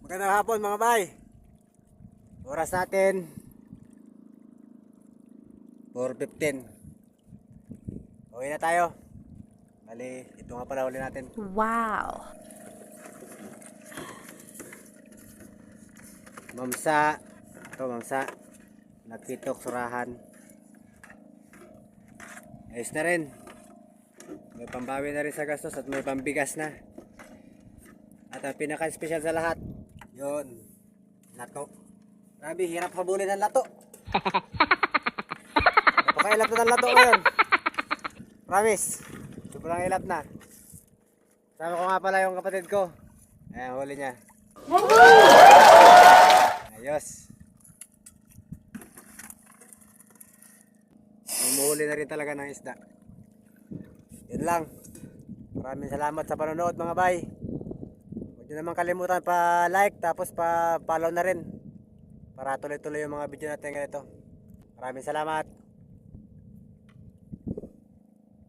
Magandang hapon mga bay. Oras natin 4:15. Uwi na tayo. Bali, ito nga pala huli natin. Wow! Mamsa. Ito mamsa. Nagpitok, surahan. Ayos na rin. May pambawi na rin sa gastos at may pambigas na. At ang pinaka-special sa lahat, yun, lato. Grabe, hirap habulin ang lato. Napakailap na ng lato ngayon. Promise. Sobrang ilap na. Sama ko nga pala yung kapatid ko. Ayan, huli niya. Ayos. Umuhuli na rin talaga ng isda. Yun lang. Maraming salamat sa panonood mga bay. Huwag nyo naman kalimutan pa-like tapos pa-follow na rin para tuloy-tuloy yung mga video natin ganito. Maraming salamat.